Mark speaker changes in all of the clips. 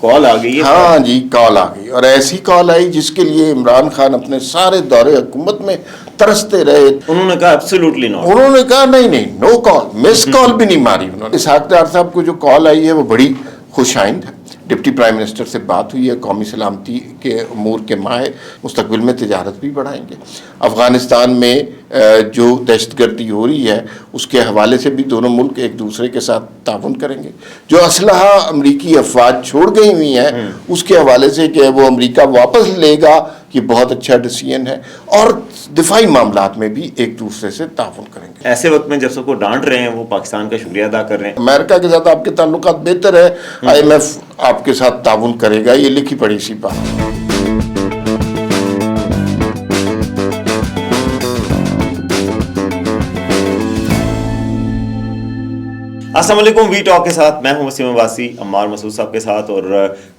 Speaker 1: کال آ گئی ہے؟
Speaker 2: ہاں جی، کال آ گئی، اور ایسی کال آئی جس کے لیے عمران خان اپنے سارے دور حکومت میں ترستے رہے۔
Speaker 1: انہوں نے کہا ایبسولوٹلی ناٹ،
Speaker 2: انہوں نے کہا نہیں، نو کال، مس کال بھی نہیں ماری انہوں نے۔ اسحاق ڈار صاحب کو جو کال آئی ہے وہ بڑی خوش آئند ہے۔ ڈپٹی پرائم منسٹر سے بات ہوئی ہے، قومی سلامتی کے امور کے ماہر، مستقبل میں تجارت بھی بڑھائیں گے۔ افغانستان میں جو دہشت گردی ہو رہی ہے اس کے حوالے سے بھی دونوں ملک ایک دوسرے کے ساتھ تعاون کریں گے۔ جو اسلحہ امریکی افواج چھوڑ گئی ہوئی ہیں اس کے حوالے سے کہ وہ امریکہ واپس لے گا، یہ بہت اچھا ڈیسیژن ہے، اور دفاعی معاملات میں بھی ایک دوسرے سے تعاون کریں گے۔
Speaker 1: ایسے وقت میں جب سب کو ڈانٹ رہے ہیں وہ پاکستان کا شکریہ ادا کر رہے ہیں۔
Speaker 2: امریکہ کے ساتھ آپ کے تعلقات بہتر ہے، IMF آپ کے ساتھ تعاون کرے گا، یہ لکھی پڑھی سی بات ہے۔
Speaker 1: السلام علیکم، وی ٹاک کے ساتھ میں ہوں وسیم عباسی، عمار مسعود صاحب کے ساتھ، اور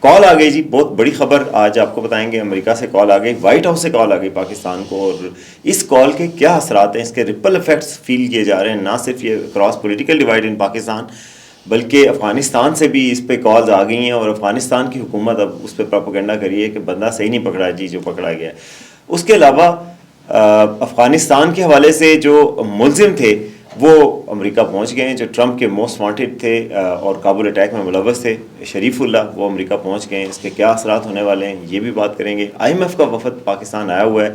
Speaker 1: کال آ گئی جی، بہت بڑی خبر آج آپ کو بتائیں گے۔ امریکہ سے کال آ گئی، وائٹ ہاؤس سے کال آ گئی پاکستان کو، اور اس کال کے کیا اثرات ہیں، اس کے ریپل ایفیکٹس فیل کیے جا رہے ہیں، نہ صرف یہ کراس پولیٹیکل ڈیوائڈ ان پاکستان بلکہ افغانستان سے بھی اس پہ کالز آ گئی ہیں، اور افغانستان کی حکومت اب اس پہ پروپیگنڈا کری ہے کہ بندہ صحیح نہیں پکڑا جی جو پکڑا گیا ہے۔ اس کے علاوہ افغانستان کے حوالے سے جو ملزم تھے وہ امریکہ پہنچ گئے ہیں، جو ٹرمپ کے موسٹ وانٹیڈ تھے اور کابل اٹیک میں ملوث تھے، شریف اللہ، وہ امریکہ پہنچ گئے ہیں۔ اس کے کیا اثرات ہونے والے ہیں یہ بھی بات کریں گے۔ IMF کا وفد پاکستان آیا ہوا ہے،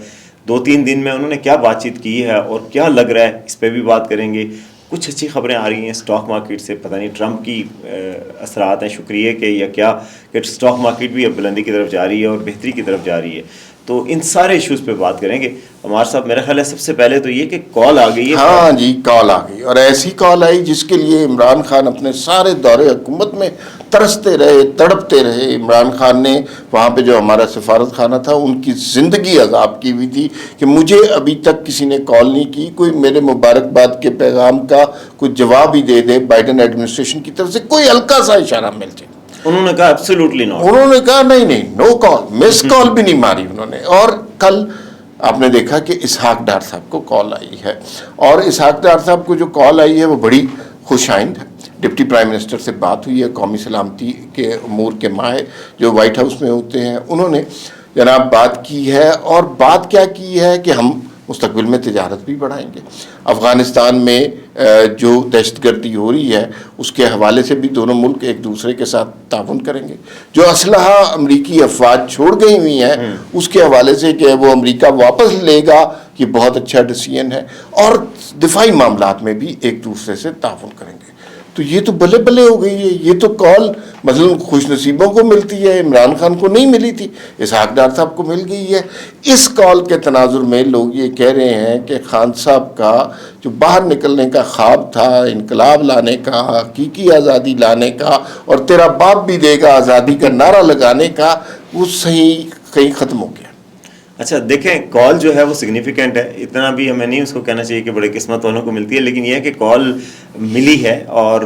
Speaker 1: 2-3 دن میں انہوں نے کیا بات چیت کی ہے اور کیا لگ رہا ہے اس پہ بھی بات کریں گے۔ کچھ اچھی خبریں آ رہی ہیں اسٹاک مارکیٹ سے، پتہ نہیں ٹرمپ کی اثرات ہیں شکریہ کے یا کیا، کہ اسٹاک مارکیٹ بھی اب بلندی کی طرف جا رہی ہے اور بہتری کی طرف جا رہی ہے۔ تو ان سارے ایشوز پہ بات کریں گے۔ عمار صاحب، میرا خیال ہے سب سے پہلے تو یہ کہ کال آ گئی ہے۔
Speaker 2: ہاں جی، کال آ گئی، اور ایسی کال آئی جس کے لیے عمران خان اپنے سارے دور حکومت میں ترستے رہے، تڑپتے رہے۔ عمران خان نے وہاں پہ جو ہمارا سفارت خانہ تھا ان کی زندگی عذاب کی ہوئی تھی کہ مجھے ابھی تک کسی نے کال نہیں کی، کوئی میرے مبارکباد کے پیغام کا کوئی جواب ہی دے دے بائیڈن ایڈمنسٹریشن کی طرف سے، کوئی ہلکا سا اشارہ مل جائے۔
Speaker 1: انہوں نے کہا ایبسولوٹلی ناٹ،
Speaker 2: انہوں نے کہا نہیں، نو کال، مس کال بھی نہیں ماری انہوں نے۔ اور کل آپ نے دیکھا کہ اسحاق ڈار صاحب کو کال آئی ہے، اور اسحاق ڈار صاحب کو جو کال آئی ہے وہ بڑی خوش آئند ہے۔ ڈپٹی پرائم منسٹر سے بات ہوئی ہے، قومی سلامتی کے امور کے ماہر جو وائٹ ہاؤس میں ہوتے ہیں، انہوں نے جناب بات کی ہے، اور بات کیا کی ہے کہ ہم مستقبل میں تجارت بھی بڑھائیں گے۔ افغانستان میں جو دہشت گردی ہو رہی ہے اس کے حوالے سے بھی دونوں ملک ایک دوسرے کے ساتھ تعاون کریں گے۔ جو اسلحہ امریکی افواج چھوڑ گئی ہوئی ہیں اس کے حوالے سے کہ وہ امریکہ واپس لے گا، یہ بہت اچھا ڈیسیژن ہے، اور دفاعی معاملات میں بھی ایک دوسرے سے تعاون کریں گے۔ تو یہ تو بلے بلے ہو گئی ہے۔ یہ تو کال مثلا خوش نصیبوں کو ملتی ہے، عمران خان کو نہیں ملی تھی، اسحاق ڈار صاحب کو مل گئی ہے۔ اس کال کے تناظر میں لوگ یہ کہہ رہے ہیں کہ خان صاحب کا جو باہر نکلنے کا خواب تھا، انقلاب لانے کا، حقیقی آزادی لانے کا، اور تیرا باپ بھی دے گا آزادی کا نعرہ لگانے کا، وہ صحیح کہیں ختم ہو گیا۔
Speaker 1: اچھا دیکھیں، کال جو ہے وہ سگنیفیکنٹ ہے، اتنا بھی ہمیں نہیں اس کو کہنا چاہیے کہ بڑے قسمت والوں کو ملتی ہے، لیکن یہ ہے کہ کال ملی ہے، اور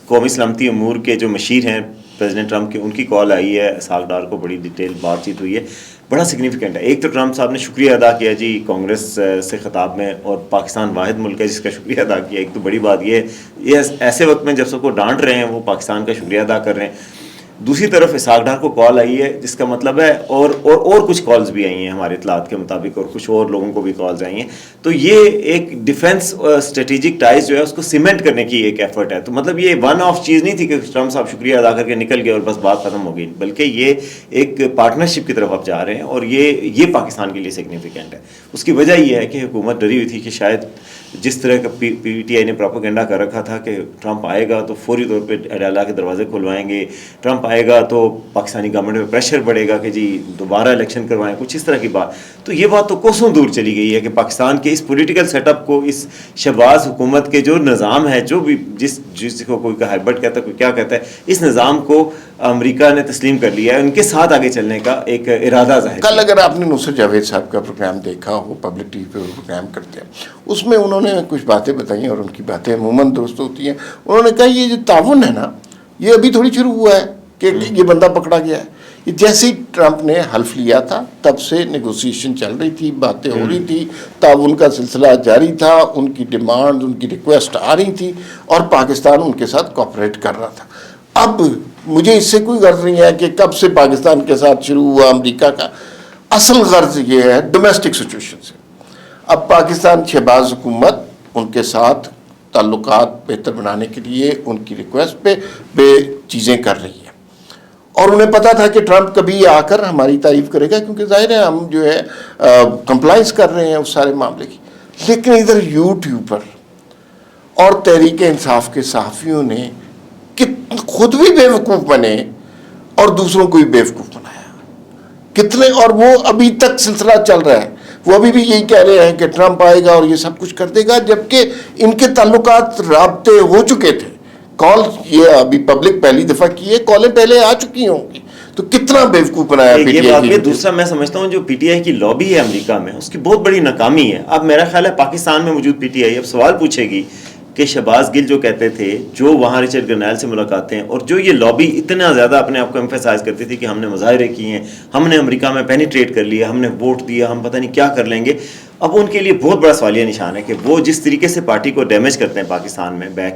Speaker 1: قومی سلامتی امور کے جو مشیر ہیں پریزیڈنٹ ٹرمپ کے، ان کی کال آئی ہے اسحاق ڈار کو، بڑی ڈیٹیل بات چیت ہوئی ہے، بڑا سگنیفیکنٹ ہے۔ ایک تو ٹرمپ صاحب نے شکریہ ادا کیا جی کانگریس سے خطاب میں، اور پاکستان واحد ملک ہے جس کا شکریہ ادا کیا، ایک تو بڑی بات یہ ہے۔ یہ ایسے وقت میں جب سب کو ڈانٹ رہے ہیں وہ پاکستان کا شکریہ ادا کر رہے ہیں۔ دوسری طرف اسحاق ڈار کو کال آئی ہے، جس کا مطلب ہے اور کچھ کالز بھی آئی ہیں ہمارے اطلاعات کے مطابق، اور کچھ اور لوگوں کو بھی کالز آئی ہیں۔ تو یہ ایک ڈیفنس اسٹریٹجک ٹائز جو ہے اس کو سیمنٹ کرنے کی ایک ایفرٹ ہے۔ تو مطلب یہ ون آف چیز نہیں تھی کہ ٹرمپ صاحب شکریہ ادا کر کے نکل گئے اور بس بات ختم ہو گئی، بلکہ یہ ایک پارٹنرشپ کی طرف آپ جا رہے ہیں، اور یہ پاکستان کے لیے سگنیفیکنٹ ہے۔ اس کی وجہ یہ ہے کہ حکومت ڈری ہوئی تھی کہ شاید جس طرح کا PTI نے پروپیگنڈا کر رکھا تھا کہ ٹرمپ آئے گا تو فوری طور پہ اڈالہ کے دروازے کھلوائیں گے، ٹرمپ آئے گا تو پاکستانی گورنمنٹ میں پریشر بڑھے گا کہ جی دوبارہ الیکشن کروائیں، کچھ اس طرح کی بات۔ تو یہ بات تو کوسوں دور چلی گئی ہے کہ پاکستان کے اس پولیٹیکل سیٹ اپ کو، اس شہباز حکومت کے جو نظام ہے، جو بھی جس کو کوئی ہائبرڈ کہتا ہے، کوئی کیا کہتا ہے، اس نظام کو امریکہ نے تسلیم کر لیا ہے، ان کے ساتھ آگے چلنے کا ایک ارادہ ظاہر کیا۔
Speaker 2: کل اگر آپ نے نصرت جاوید صاحب کا پروگرام دیکھا ہو، پبلک ٹی وی پہ وہ پروگرام کرتے ہیں، اس میں انہوں نے کچھ باتیں بتائیں، اور ان کی باتیں عموماً درست ہوتی ہیں۔ انہوں نے کہا یہ جو تعاون ہے نا، یہ ابھی تھوڑی شروع ہوا ہے کہ یہ بندہ پکڑا گیا ہے۔ یہ جیسے ہی ٹرمپ نے حلف لیا تھا تب سے نیگوسیشن چل رہی تھی، باتیں ہو رہی تھی، تعاون کا سلسلہ جاری تھا، ان کی ڈیمانڈ، ان کی ریکویسٹ آ رہی تھی، اور پاکستان ان کے ساتھ کوآپریٹ کر رہا تھا۔ اب مجھے اس سے کوئی غرض نہیں ہے کہ کب سے پاکستان کے ساتھ شروع ہوا امریکہ کا. اصل غرض یہ ہے ڈومیسٹک سچویشن سے. اب پاکستان شہباز حکومت ان کے ساتھ تعلقات بہتر بنانے کے لیے ان کی ریکویسٹ پہ بے چیزیں کر رہی ہے, اور انہیں پتا تھا کہ ٹرمپ کبھی آ کر ہماری تعریف کرے گا, کیونکہ ظاہر ہے ہم جو ہے کمپلائنس کر رہے ہیں اس سارے معاملے کی. لیکن ادھر یوٹیوب پر اور تحریک انصاف کے صحافیوں نے خود بھی بیوقوف بنے اور دوسروں کو بھی بیوقوف بنایا کتنے, اور وہ ابھی تک سلسلہ چل رہا ہے. وہ ابھی بھی یہی کہہ رہے ہیں کہ ٹرمپ آئے گا اور یہ سب کچھ کر دے گا, جبکہ ان کے تعلقات رابطے ہو چکے تھے. کال یہ ابھی پبلک پہلی دفعہ کی ہے, کالیں پہلے آ چکی ہوں گی. تو کتنا بیوقوف بنایا پی ٹی آئی.
Speaker 1: دوسرا میں سمجھتا ہوں جو پی ٹی آئی کی لابی ہے امریکہ میں, اس کی بہت بڑی ناکامی ہے. اب میرا خیال ہے پاکستان میں موجود پی ٹی آئی اب سوال پوچھے گی کہ شہباز گل جو کہتے تھے, جو وہاں رچرڈ گرنیل سے ملاقاتیں, اور جو یہ لابی اتنا زیادہ اپنے آپ کو ایمفیسائز کرتی تھی کہ ہم نے مظاہرے کیے ہیں, ہم نے امریکہ میں پینیٹریٹ کر لیا, ہم نے ووٹ دیا, ہم پتہ نہیں کیا کر لیں گے. اب ان کے لیے بہت بڑا سوالیہ نشان ہے کہ وہ جس طریقے سے پارٹی کو ڈیمیج کرتے ہیں پاکستان میں بیک,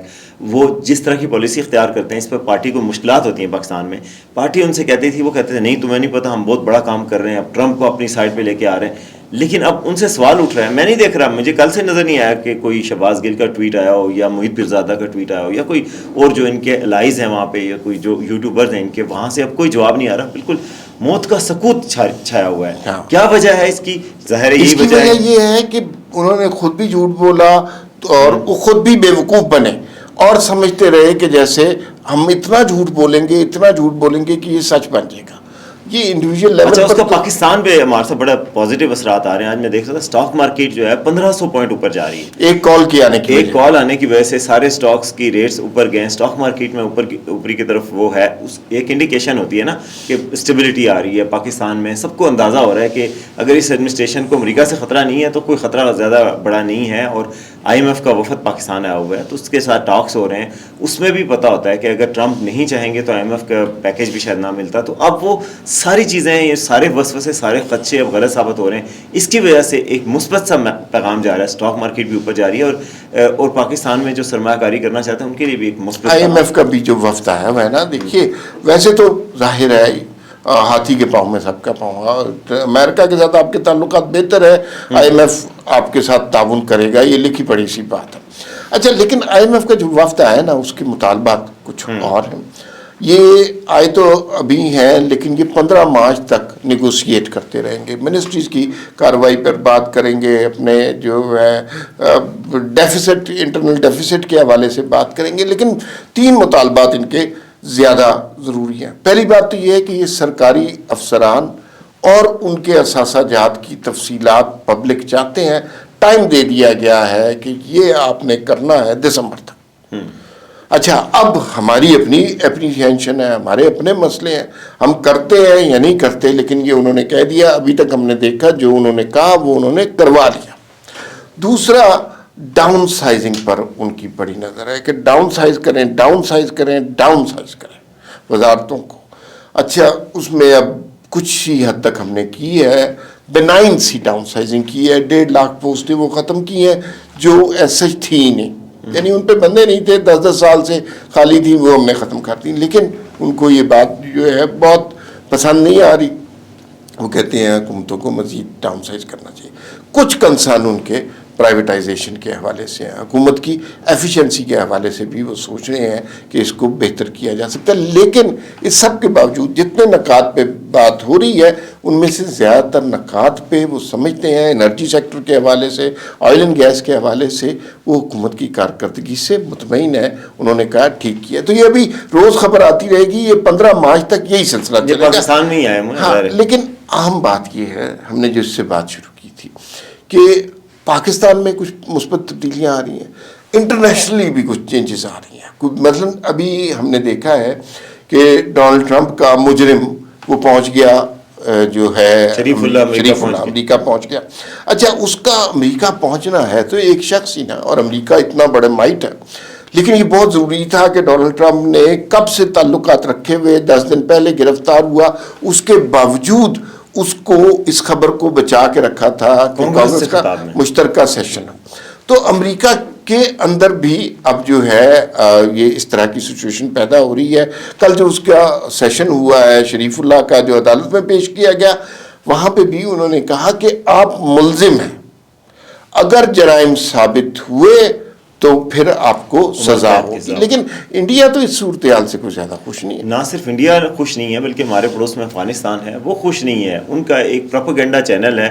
Speaker 1: وہ جس طرح کی پالیسی اختیار کرتے ہیں, اس پر پارٹی کو مشکلات ہوتی ہیں پاکستان میں. پارٹی ان سے کہتی تھی, وہ کہتے تھے نہیں تمہیں نہیں پتہ, ہم بہت بڑا کام کر رہے ہیں, اب ٹرمپ کو اپنی سائڈ پہ لے کے آ رہے ہیں. لیکن اب ان سے سوال اٹھ رہا ہے, میں نہیں دیکھ رہا, مجھے کل سے نظر نہیں آیا کہ کوئی شہباز گل کا ٹویٹ آیا ہو یا محیط پیرزادہ کا ٹویٹ آیا ہو یا کوئی اور جو ان کے الائز ہیں وہاں پہ یا کوئی جو یوٹیوبرز ہیں ان کے, وہاں سے اب کوئی جواب نہیں آ رہا. بالکل موت کا سکوت چھایا ہوا ہے. کیا وجہ ہے اس کی؟ ظاہر ہے یہی وجہ ہے.
Speaker 2: یہ ہے کہ انہوں نے خود بھی جھوٹ بولا اور وہ خود بھی بیوقوف بنے اور سمجھتے رہے کہ جیسے ہم اتنا جھوٹ بولیں گے کہ یہ سچ بن جائے گا. یہ انڈیویجول لیول
Speaker 1: پر اس کا پاکستان پہ ہمارے سے بڑا پازیٹیو اثرات آ رہے ہیں. آج میں دیکھ رہا تھا اسٹاک مارکیٹ جو ہے 1500 پوائنٹ اوپر جا رہی ہے.
Speaker 2: ایک کال
Speaker 1: آنے کی وجہ سے سارے اسٹاکس کی ریٹس اوپر گئے. اسٹاک مارکیٹ میں اوپری کی طرف وہ ہے, ایک انڈیکیشن ہوتی ہے نا کہ اسٹیبلٹی آ رہی ہے پاکستان میں. سب کو اندازہ ہو رہا ہے کہ اگر اس ایڈمنسٹریشن کو امریکہ سے خطرہ نہیں ہے تو کوئی خطرہ زیادہ بڑا نہیں ہے. اور آئی ایم ایف کا وفد پاکستان آیا ہوا ہے تو اس کے ساتھ ٹاکس ہو رہے ہیں. اس میں بھی پتہ ہوتا ہے کہ اگر ٹرمپ نہیں چاہیں گے تو آئی ایم ایف کا پیکیج بھی شاید نہ ملتا. تو اب وہ ساری چیزیں, سارے وسوسے, سارے خدشے اب غلط ثابت ہو رہے ہیں. اس کی وجہ سے ایک مثبت سا پیغام جا رہا ہے, اسٹاک مارکیٹ بھی اوپر جا رہی ہے اور پاکستان میں جو سرمایہ کاری کرنا چاہتے ہیں ان کے لیے بھی ایک مثبت.
Speaker 2: آئی ایم ایف کا بھی جو وفد ہے وہ ہے نا, دیکھیے ویسے تو ظاہر ہے ہاتھی کے پاؤں میں سب کا پاؤں. امریکہ کے ساتھ آپ کے تعلقات بہتر ہے, آئی ایم ایف آپ کے ساتھ تعاون کرے گا, یہ لکھی پڑی سی بات ہے. اچھا, لیکن آئی ایم ایف کا جو وفد ہے نا اس کے مطالبات کچھ اور ہیں. یہ آئے تو ابھی ہیں لیکن یہ 15 مارچ تک نیگوشیٹ کرتے رہیں گے. منسٹریز کی کارروائی پر بات کریں گے, اپنے جو ہے ڈیفیسٹ, انٹرنل ڈیفیسٹ کے حوالے سے بات کریں گے. لیکن 3 مطالبات ان کے زیادہ ضروری ہیں. پہلی بات تو یہ ہے کہ یہ سرکاری افسران اور ان کے اثاثہ جات کی تفصیلات پبلک چاہتے ہیں. ٹائم دے دیا گیا ہے کہ یہ آپ نے کرنا ہے دسمبر تک. اچھا, اب ہماری اپنی اپریشینشن ہے, ہمارے اپنے مسئلے ہیں, ہم کرتے ہیں یا نہیں کرتے, لیکن یہ انہوں نے کہہ دیا. ابھی تک ہم نے دیکھا جو انہوں نے کہا وہ انہوں نے کروا لیا. دوسرا, ڈاؤن سائزنگ پر ان کی بڑی نظر ہے کہ ڈاؤن سائز کریں وزارتوں کو. اچھا, اس میں اب کچھ ہی حد تک ہم نے کی ہے, بینائن سی ڈاؤن سائزنگ کی ہے. 1.5 لاکھ پوسٹیں وہ ختم کی ہیں جو ایسے تھی ہی نہیں, یعنی ان پہ بندے نہیں تھے, 10 سال سے خالی تھی, وہ ہم نے ختم کر دی. لیکن ان کو یہ بات جو ہے بہت پسند نہیں آ رہی. وہ کہتے ہیں حکومتوں کو مزید ڈاؤن سائز کرنا چاہیے. کچھ کنسرن ان کے پرائیویٹائزیشن کے حوالے سے ہیں, حکومت کی ایفیشنسی کے حوالے سے بھی وہ سوچ رہے ہیں کہ اس کو بہتر کیا جا سکتا ہے. لیکن اس سب کے باوجود جتنے نکات پہ بات ہو رہی ہے ان میں سے زیادہ تر نکات پہ وہ سمجھتے ہیں انرجی سیکٹر کے حوالے سے, آئل اینڈ گیس کے حوالے سے وہ حکومت کی کارکردگی سے مطمئن ہے. انہوں نے کہا ٹھیک کیا. تو یہ ابھی روز خبر آتی رہے گی, یہ 15 مارچ تک یہی سلسلہ چلے گا.
Speaker 1: پاکستان میں ہی آئے.
Speaker 2: ہاں, لیکن اہم بات یہ ہے, ہم نے جو اس سے بات شروع کی تھی کہ پاکستان میں کچھ مثبت تبدیلیاں آ رہی ہیں, انٹرنیشنلی بھی کچھ چینجز آ رہی ہیں. مثلا ابھی ہم نے دیکھا ہے کہ ڈونلڈ ٹرمپ کا مجرم وہ پہنچ گیا, جو ہے
Speaker 1: شریف اللہ
Speaker 2: امریکہ پہنچ گیا. اچھا, اس کا امریکہ پہنچنا ہے تو ایک شخص ہی نا, اور امریکہ اتنا بڑا مائٹ ہے. لیکن یہ بہت ضروری تھا کہ ڈونلڈ ٹرمپ نے کب سے تعلقات رکھے ہوئے, 10 دن پہلے گرفتار ہوا, اس کے باوجود اس کو اس خبر کو بچا کے رکھا تھا کہ کانگریس کا مشترکہ سیشن. تو امریکہ کے اندر بھی اب جو ہے یہ اس طرح کی سچویشن پیدا ہو رہی ہے. کل جو اس کا سیشن ہوا ہے شریف اللہ کا جو عدالت میں پیش کیا گیا, وہاں پہ بھی انہوں نے کہا کہ آپ ملزم ہیں, اگر جرائم ثابت ہوئے تو پھر آپ کو سزا ہوگی. لیکن انڈیا تو اس صورتحال سے کچھ زیادہ خوش نہیں ہے.
Speaker 1: نہ صرف انڈیا خوش نہیں ہے بلکہ ہمارے پڑوس میں افغانستان ہے وہ خوش نہیں ہے. ان کا ایک پروپیگنڈا چینل ہے,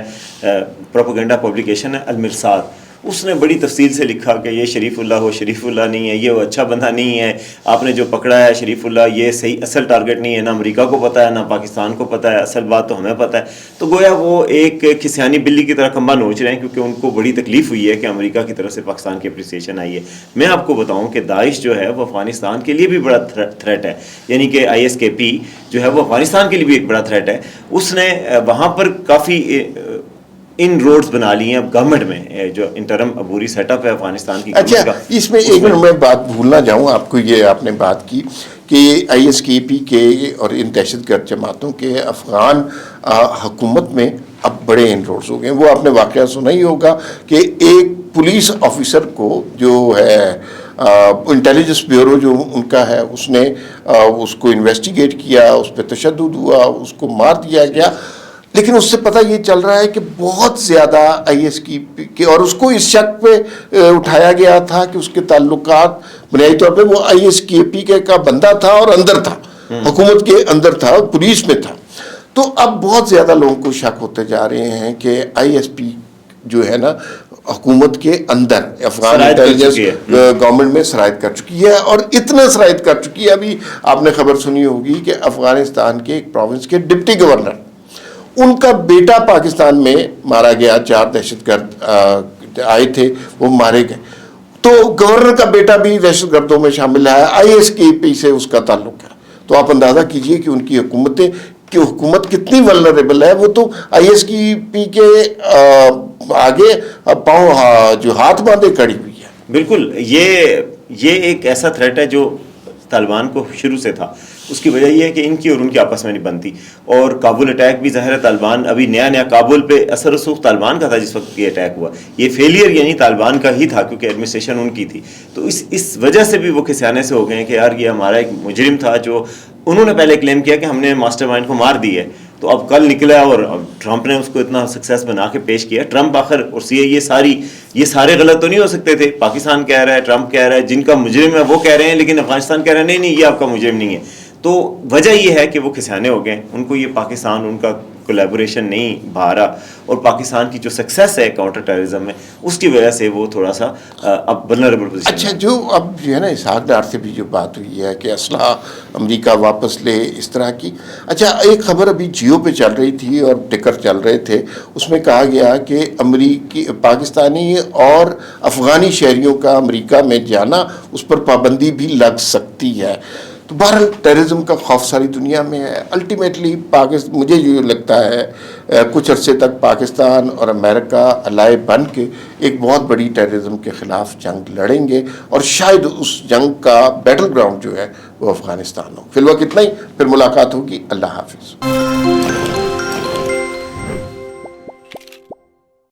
Speaker 1: پروپیگنڈا پبلیکیشن ہے المرصاد, اس نے بڑی تفصیل سے لکھا کہ یہ شریف اللہ ہو شریف اللہ نہیں ہے, یہ وہ اچھا بندہ نہیں ہے, آپ نے جو پکڑا ہے شریف اللہ یہ صحیح اصل ٹارگٹ نہیں ہے, نہ امریکہ کو پتہ ہے نہ پاکستان کو پتہ ہے, اصل بات تو ہمیں پتہ ہے. تو گویا وہ ایک کھسیانی بلی کی طرح کھمبا نوچ رہے ہیں کیونکہ ان کو بڑی تکلیف ہوئی ہے کہ امریکہ کی طرف سے پاکستان کی اپریسیشن آئی ہے. میں آپ کو بتاؤں کہ داعش جو ہے وہ افغانستان کے لیے بھی بڑا تھریٹ ہے, یعنی کہ ISKP جو ہے وہ افغانستان کے لیے بھی ایک بڑا تھریٹ ہے. اس نے وہاں پر کافی ان روڈز بنا لی ہیں اب گورنمنٹ میں, جو انٹرم عبوری سیٹ اپ ہے افغانستان کی.
Speaker 2: اچھا, اس میں ایک میں بات بھولنا چاہوں آپ کو, یہ آپ نے بات کی کہ ISKP کے اور ان دہشت گرد جماعتوں کے افغان حکومت میں اب بڑے انروڈز ہو گئے. وہ آپ نے واقعہ سنا ہی ہوگا کہ ایک پولیس آفیسر کو جو ہے انٹیلیجنس بیورو جو ان کا ہے, اس نے اس کو انویسٹیگیٹ کیا, اس پہ تشدد ہوا, اس کو مار دیا گیا. لیکن اس سے پتہ یہ چل رہا ہے کہ بہت زیادہ ISKP کے, اور اس کو اس شک پہ اٹھایا گیا تھا کہ اس کے تعلقات بنیادی طور پہ وہ ISKP کا بندہ تھا اور اندر تھا, حکومت کے اندر تھا, پولیس میں تھا. تو اب بہت زیادہ لوگوں کو شک ہوتے جا رہے ہیں کہ ISP جو ہے نا حکومت کے اندر افغان انٹیلیجنس گورنمنٹ میں سرایت کر چکی ہے, اور اتنا سرایت کر چکی ہے. ابھی آپ نے خبر سنی ہوگی کہ افغانستان کے ایک پروونس کے ڈپٹی گورنر, ان کا بیٹا پاکستان میں مارا گیا, 4 دہشت گرد آئے تھے وہ مارے گئے. تو گورنر کا بیٹا بھی دہشت گردوں میں شامل ہے, ISKP سے اس کا تعلق ہے. تو آپ اندازہ کیجئے کہ ان کی حکومت کتنی ولنریبل ہے. وہ تو ISKP کے آگے پاؤں جو ہاتھ باندھے کھڑی ہوئی ہے.
Speaker 1: بالکل, یہ ایک ایسا تھریٹ ہے جو طالبان کو شروع سے تھا. اس کی وجہ یہ ہے کہ ان کی اور ان کی آپس میں نہیں بنتی. اور کابل اٹیک بھی ظاہر ہے طالبان, ابھی نیا کابل پہ اثر رسوخ طالبان کا تھا جس وقت یہ اٹیک ہوا. یہ فیلئر یعنی طالبان کا ہی تھا کیونکہ ایڈمنسٹریشن ان کی تھی. تو اس وجہ سے بھی وہ کھسیانے سے ہو گئے ہیں کہ یار یہ ہمارا ایک مجرم تھا جو انہوں نے پہلے کلیم کیا کہ ہم نے ماسٹر مائنڈ کو مار دی ہے. تو اب کل نکلا اور اب ٹرمپ نے اس کو اتنا سکسیس بنا کے پیش کیا. ٹرمپ آخر اور یہ سارے غلط تو نہیں ہو سکتے تھے. پاکستان کہہ رہا ہے, ٹرمپ کہہ رہا ہے, جن کا مجرم ہے وہ کہہ رہے ہیں, لیکن افغانستان کہہ رہا ہے نہیں یہ آپ کا مجرم نہیں ہے. تو وجہ یہ ہے کہ وہ کھسیانے ہو گئے, ان کو یہ پاکستان ان کا کولیبوریشن نہیں بھا رہا, اور پاکستان کی جو سکسیس ہے کاؤنٹر ٹیررزم میں اس کی وجہ سے وہ تھوڑا سا اب ولنریبل پوزیشن.
Speaker 2: اچھا, جو اب جو ہے نا اسحاق ڈار سے بھی جو بات ہوئی ہے کہ اسلحہ امریکہ واپس لے, اس طرح کی. اچھا, ایک خبر ابھی جیو پہ چل رہی تھی اور ٹکر چل رہے تھے, اس میں کہا گیا کہ پاکستانی اور افغانی شہریوں کا امریکہ میں جانا اس پر پابندی بھی لگ سکتی ہے. تو بہرحال ٹیررزم کا خوف ساری دنیا میں ہے. الٹیمیٹلی مجھے یہ لگتا ہے کچھ عرصے تک پاکستان اور امریکہ الائے بن کے ایک بہت بڑی ٹیررزم کے خلاف جنگ لڑیں گے, اور شاید اس جنگ کا بیٹل گراؤنڈ جو ہے وہ افغانستان ہو. فی الوقت اتنا ہی, پھر ملاقات ہوگی. اللہ حافظ.